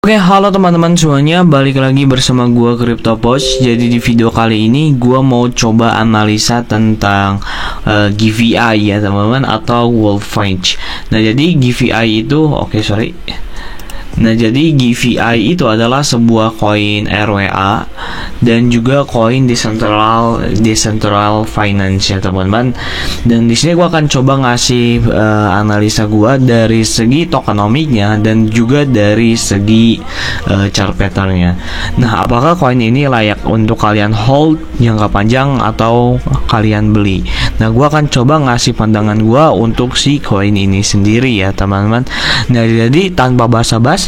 Oke, halo teman-teman semuanya, balik lagi bersama gua CryptoPost. Jadi di video kali ini gua mau coba analisa tentang GVI ya teman-teman, atau Wolfench. Nah, jadi GVI itu jadi GVI itu adalah sebuah koin RWA dan juga koin decentral finance ya teman-teman. Dan di sini gua akan coba ngasih analisa gua dari segi tokenomiknya dan juga dari segi chart patternnya. Nah, apakah koin ini layak untuk kalian hold jangka panjang atau kalian beli? Nah, gua akan coba ngasih pandangan gua untuk si koin ini sendiri ya teman-teman. Nah, jadi tanpa basa-basi,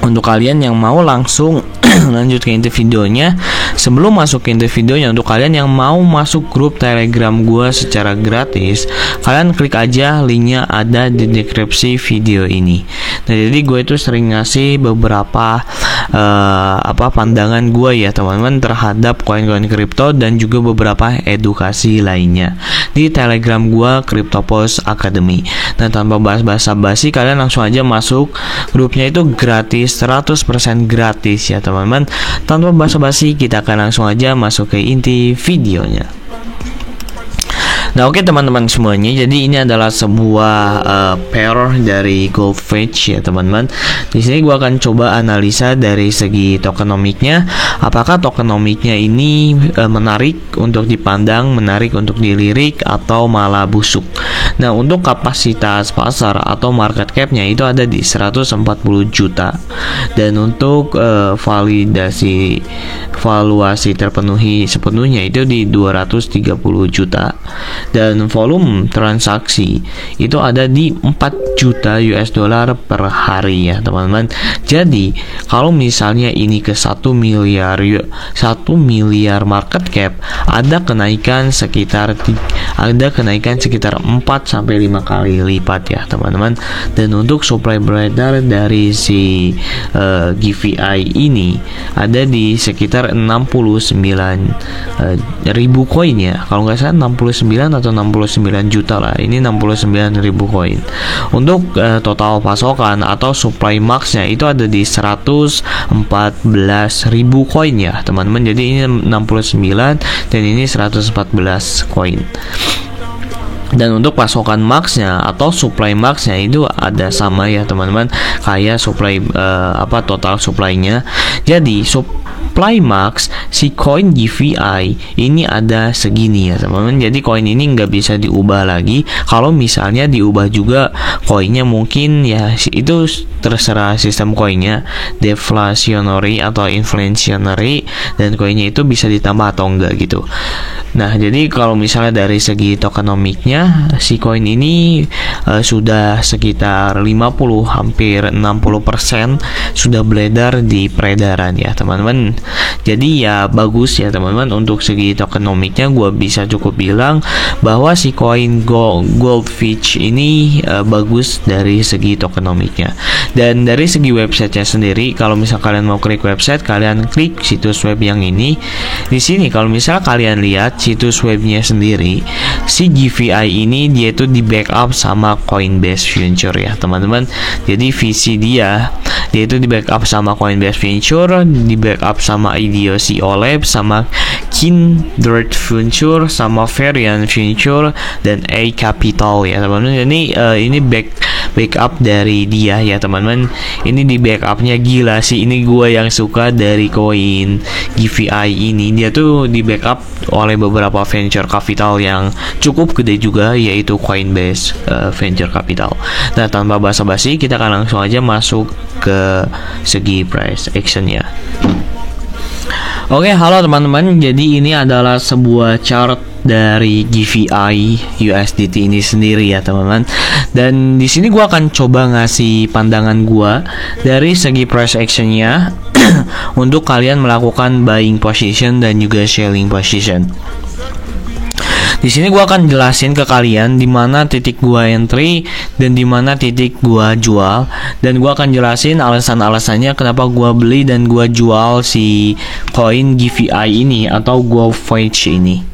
untuk kalian yang mau langsung lanjut ke inti videonya, sebelum masuk ke inti videonya, untuk kalian yang mau masuk grup Telegram gua secara gratis, kalian klik aja linknya ada di deskripsi video ini. Nah, jadi gue itu sering ngasih beberapa pandangan gue ya teman-teman terhadap koin-koin kripto dan juga beberapa edukasi lainnya di Telegram gue CryptoPost Academy. Nah, tanpa basa-basi, kalian langsung aja masuk grupnya, itu gratis, 100% gratis ya teman-teman. Tanpa basa-basi, kita akan langsung aja masuk ke inti videonya. Nah, oke teman-teman semuanya, jadi ini adalah sebuah pair dari Wolfench ya teman-teman. Di sini gua akan coba analisa dari segi tokenomiknya. Apakah tokenomiknya ini menarik untuk dipandang, menarik untuk dilirik, atau malah busuk? Nah, untuk kapasitas pasar atau market cap-nya itu ada di 140 juta. Dan untuk valuasi terpenuhi sepenuhnya itu di 230 juta. Dan volume transaksi itu ada di 4 juta US dollar per hari ya teman-teman. Jadi kalau misalnya ini ke 1 miliar market cap, ada kenaikan sekitar 4-5 kali lipat ya teman-teman. Dan untuk supply beredar dari si GVI ini ada di sekitar 69.000 koin ya, kalau nggak salah 69 atau 69 juta lah. Ini 69.000 koin. Untuk total pasokan atau supply max-nya itu ada di 114.000 koin ya teman-teman. Jadi ini 69 dan ini 114 koin. Dan untuk pasokan max-nya atau supply max-nya itu ada sama ya teman-teman, kayak supply total supply-nya. Jadi supply max si koin GVI ini ada segini ya teman-teman. Jadi koin ini nggak bisa diubah lagi. Kalau misalnya diubah juga koinnya, mungkin ya itu terserah sistem koinnya, deflationary atau inflationary, dan koinnya itu bisa ditambah atau enggak gitu. Nah, jadi kalau misalnya dari segi tokenomiknya, si koin ini sudah sekitar 50, hampir 60% sudah beredar di peredaran ya teman-teman. Jadi ya bagus ya teman-teman. Untuk segi tokenomiknya gue bisa cukup bilang bahwa si koin Wolfench ini bagus dari segi tokenomiknya. Dan dari segi websitenya sendiri, kalau misal kalian mau klik website, kalian klik situs web yang ini. Di sini kalau misal kalian lihat situs webnya sendiri, si GVI ini dia itu di backup sama Coinbase Future ya teman-teman. Jadi visi dia itu di backup sama Coinbase Future, di backup sama IDOCO Lab, sama Kindred Future, sama Variant Future, dan A Capital ya teman-teman. Jadi ini backup dari dia ya teman-teman. Ini di backupnya gila sih. Ini gue yang suka dari koin GVI ini. Dia tuh di backup oleh beberapa venture capital yang cukup gede juga, yaitu Coinbase Venture Capital. Nah, tanpa basa-basi, kita akan langsung aja masuk ke segi price actionnya. Oke, halo teman-teman. Jadi ini adalah sebuah chart dari GVI USDT ini sendiri ya teman-teman. Dan di sini gua akan coba ngasih pandangan gua dari segi price actionnya untuk kalian melakukan buying position dan juga selling position. Di sini gua akan jelasin ke kalian di mana titik gua entry dan di mana titik gua jual, dan gua akan jelasin alasan-alasannya kenapa gua beli dan gua jual si koin GVI ini atau Wolfench ini.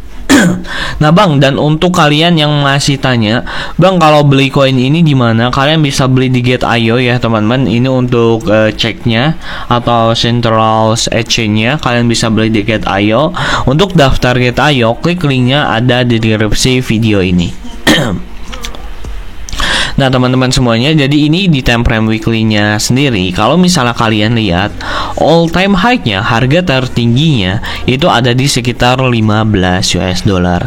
Nah bang, dan untuk kalian yang masih tanya, bang kalau beli koin ini di mana? Kalian bisa beli di Get.io ya teman-teman. Ini untuk ceknya atau Central Exchange-nya, kalian bisa beli di Get.io. Untuk daftar Get.io, klik linknya ada di deskripsi video ini. Nah teman-teman semuanya, jadi ini di time frame weekly-nya sendiri. Kalau misalnya kalian lihat all time high-nya, harga tertingginya itu ada di sekitar 15 US dollar.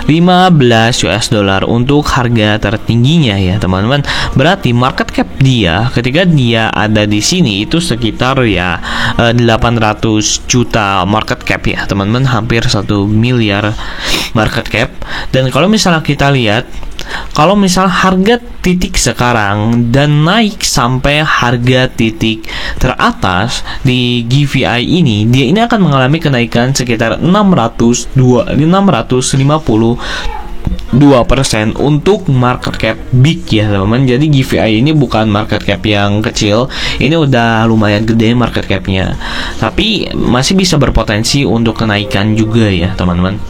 15 US dollar untuk harga tertingginya ya teman-teman. Berarti market cap dia ketika dia ada di sini itu sekitar ya 800 juta market cap ya teman-teman, hampir 1 miliar market cap. Dan kalau misalnya kita lihat, kalau misal harga titik sekarang dan naik sampai harga titik teratas di GVI ini, dia ini akan mengalami kenaikan sekitar 652% untuk market cap big ya teman-teman. Jadi GVI ini bukan market cap yang kecil, ini udah lumayan gede market capnya, tapi masih bisa berpotensi untuk kenaikan juga ya teman-teman.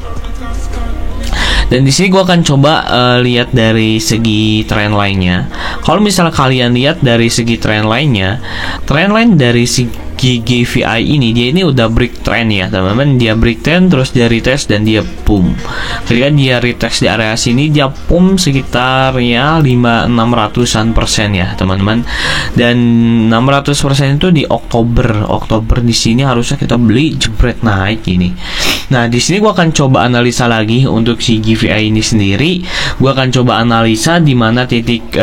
Dan di sini gue akan coba lihat dari segi trend line-nya. Kalau misalnya kalian lihat dari segi trend line-nya, trend line dari segi GVI ini, dia ini udah break trend ya teman-teman. Dia break trend, terus dia retest dan dia boom. Ketika dia retest di area sini, dia boom sekitar ya 600-an% ya teman-teman. Dan 600% itu di Oktober di sini harusnya kita beli, jebret naik ini. Nah di sini gue akan coba analisa lagi untuk si GVI ini sendiri. Gue akan coba analisa di mana titik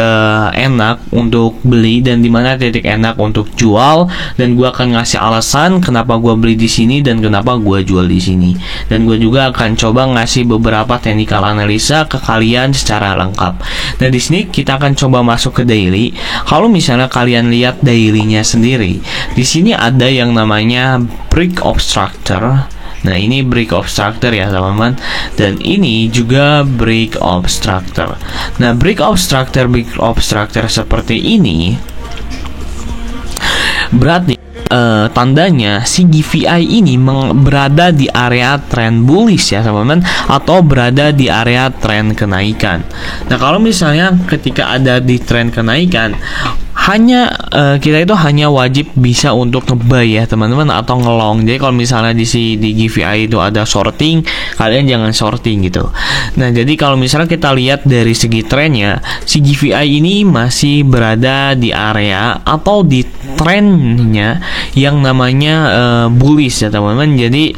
enak untuk beli dan di mana titik enak untuk jual, dan gue akan ngasih alasan kenapa gue beli di sini dan kenapa gue jual di sini. Dan gue juga akan coba ngasih beberapa technical analisa ke kalian secara lengkap. Nah di sini kita akan coba masuk ke daily. Kalau misalnya kalian lihat dailynya sendiri, di sini ada yang namanya break obstructor. Nah ini break obstructor ya teman-teman, dan ini juga break obstructor. Nah break obstructor seperti ini berarti tandanya si GVI ini berada di area trend bullish ya teman-teman, atau berada di area trend kenaikan. Nah kalau misalnya ketika ada di trend kenaikan, hanya kita itu hanya wajib bisa untuk nge-buy ya teman-teman, atau nge-long. Jadi kalau misalnya di GVI itu ada shorting, kalian jangan shorting gitu. Nah jadi kalau misalnya kita lihat dari segi trennya, si GVI ini masih berada di area atau di trennya yang namanya bullish ya teman-teman. Jadi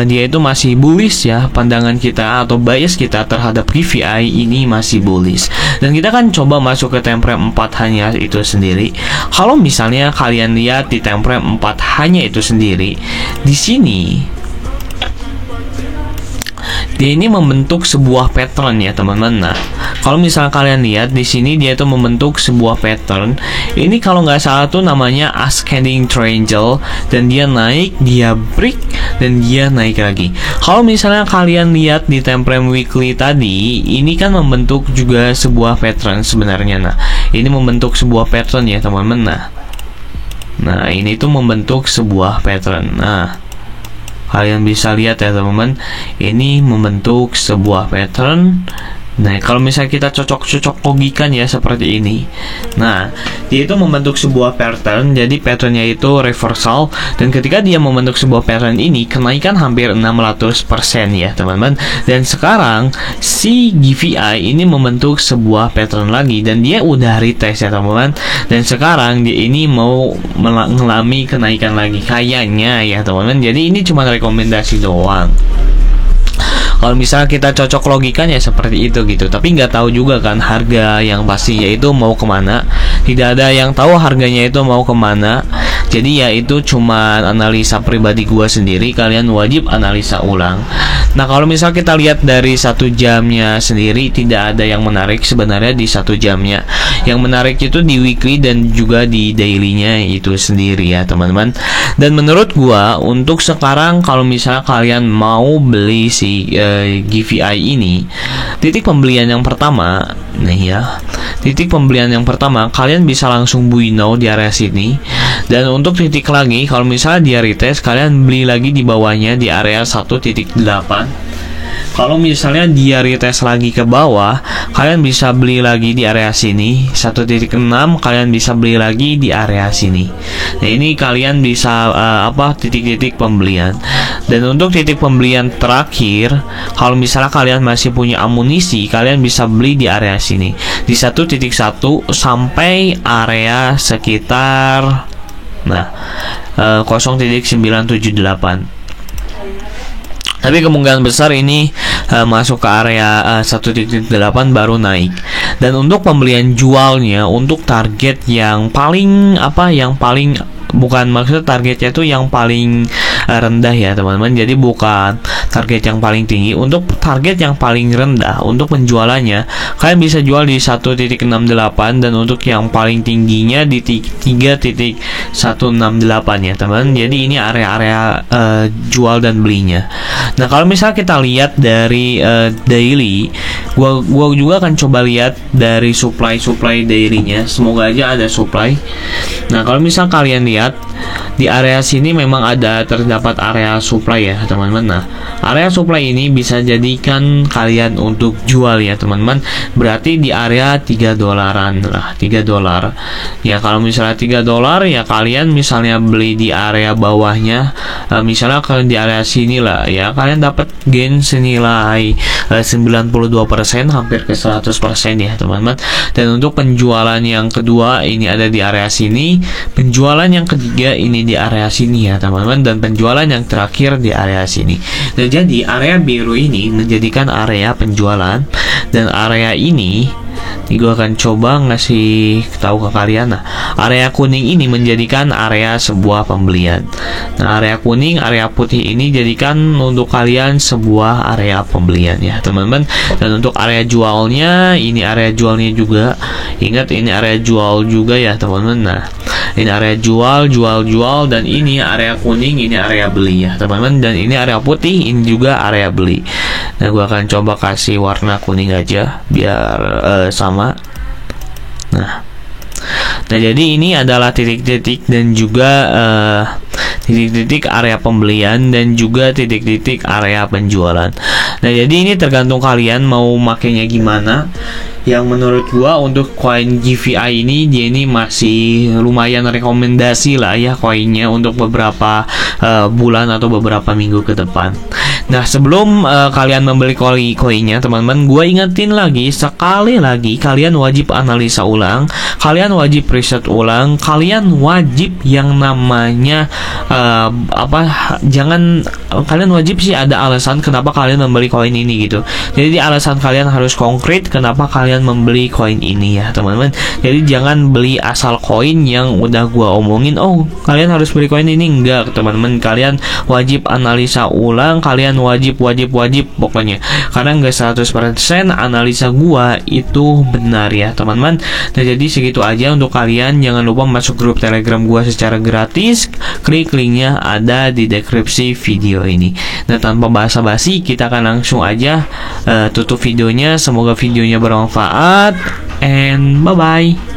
dia itu masih bullish ya, pandangan kita atau bias kita terhadap GVI ini masih bullish. Dan kita kan coba masuk ke time frame 4 hanya itu sendiri. Kalau misalnya kalian lihat di time frame 4 hanya itu sendiri, di sini dia ini membentuk sebuah pattern ya teman-teman. Nah, kalau misalnya kalian lihat di sini dia itu membentuk sebuah pattern. Ini kalau nggak salah tuh namanya ascending triangle, dan dia naik, dia break, dan dia naik lagi. Kalau misalnya kalian lihat di time frame weekly tadi, ini kan membentuk juga sebuah pattern sebenarnya. Nah, ini membentuk sebuah pattern ya teman-teman. Nah, ini tuh membentuk sebuah pattern. Nah, kalian bisa lihat ya teman-teman, ini membentuk sebuah pattern. Nah kalau misalnya kita cocok logikan ya seperti ini, nah dia itu membentuk sebuah pattern. Jadi patternnya itu reversal, dan ketika dia membentuk sebuah pattern ini, kenaikan hampir 600% ya teman-teman. Dan sekarang si GVI ini membentuk sebuah pattern lagi, dan dia udah retest ya teman-teman. Dan sekarang dia ini mau mengalami kenaikan lagi kayaknya ya teman-teman. Jadi ini cuma rekomendasi doang. Kalau misalnya kita cocok logikanya seperti itu gitu, tapi nggak tahu juga kan harga yang pastinya itu mau kemana. Tidak ada yang tahu harganya itu mau kemana. Jadi ya itu cuma analisa pribadi gua sendiri, kalian wajib analisa ulang. Nah kalau misal kita lihat dari 1 jamnya sendiri, tidak ada yang menarik sebenarnya di 1 jamnya. Yang menarik itu di weekly dan juga di dailynya itu sendiri ya teman-teman. Dan menurut gua untuk sekarang kalau misalnya kalian mau beli si GVI ini, titik pembelian yang pertama nih ya, titik pembelian yang pertama kalian bisa langsung buy now di area sini. Dan untuk titik lagi, kalau misalnya dia retest, kalian beli lagi di bawahnya di area 1.8. Kalau misalnya dia retest lagi ke bawah, kalian bisa beli lagi di area sini 1.6, kalian bisa beli lagi di area sini. Nah, ini kalian bisa titik-titik pembelian. Dan untuk titik pembelian terakhir, kalau misalnya kalian masih punya amunisi, kalian bisa beli di area sini di 1.1 sampai area sekitar 0.978. Tapi kemungkinan besar ini masuk ke area 1.8 baru naik. Dan untuk pembelian jualnya, untuk target yang paling bukan, maksud targetnya itu yang paling rendah ya teman-teman. Jadi bukan target yang paling tinggi. Untuk target yang paling rendah, untuk penjualannya kalian bisa jual di 1.68, dan untuk yang paling tingginya di 3.168 ya teman-teman. Jadi ini area-area jual dan belinya. Nah, kalau misalnya kita lihat dari daily, gua juga akan coba lihat dari supply dailynya. Semoga aja ada supply. Nah, kalau misal kalian lihat di area sini memang terdapat area supply ya teman-teman. Nah, area supply ini bisa jadikan kalian untuk jual ya teman-teman. Berarti di area $3 lah, $3 ya. Kalau misalnya $3 ya, kalian misalnya beli di area bawahnya, misalnya kalian di area sini lah ya, kalian dapat gain senilai 92%, hampir ke 100% ya teman-teman. Dan untuk penjualan yang kedua ini ada di area sini, penjualan yang ketiga ini di area sini ya teman-teman, dan penjualan yang terakhir di area sini. Nah, jadi area biru ini menjadikan area penjualan, dan area ini gue akan coba ngasih tahu ke kalian. Nah, area kuning ini menjadikan area sebuah pembelian. Nah, area kuning, area putih ini jadikan untuk kalian sebuah area pembelian ya teman-teman. Dan untuk area jualnya, ini area jualnya juga. Ingat, ini area jual juga ya teman-teman. Nah, ini area jual, dan ini area kuning, ini area beli ya teman-teman. Dan ini area putih, ini juga area beli. Nah, gue akan coba kasih warna kuning aja biar sama. Nah, jadi ini adalah titik-titik dan juga titik-titik area pembelian dan juga titik-titik area penjualan. Nah, jadi ini tergantung kalian mau makainya gimana. Yang menurut gua untuk koin GVI ini, dia ini masih lumayan rekomendasi lah ya koinnya untuk beberapa bulan atau beberapa minggu ke depan. Nah, sebelum kalian membeli koinnya teman-teman, gua ingetin lagi, sekali lagi, kalian wajib analisa ulang, kalian wajib riset ulang, kalian wajib yang namanya kalian wajib sih ada alasan kenapa kalian membeli koin ini gitu. Jadi alasan kalian harus konkret kenapa kalian membeli koin ini ya teman-teman. Jadi jangan beli asal koin yang udah gua omongin, oh kalian harus beli koin ini, enggak teman-teman. Kalian wajib analisa ulang, kalian wajib pokoknya, karena enggak 100% analisa gua itu benar ya teman-teman. Nah, jadi segitu aja untuk kalian. Jangan lupa masuk grup Telegram gua secara gratis, klik linknya ada di deskripsi video ini. Nah, tanpa basa-basi, kita akan langsung aja tutup videonya. Semoga videonya bermanfaat, and bye bye.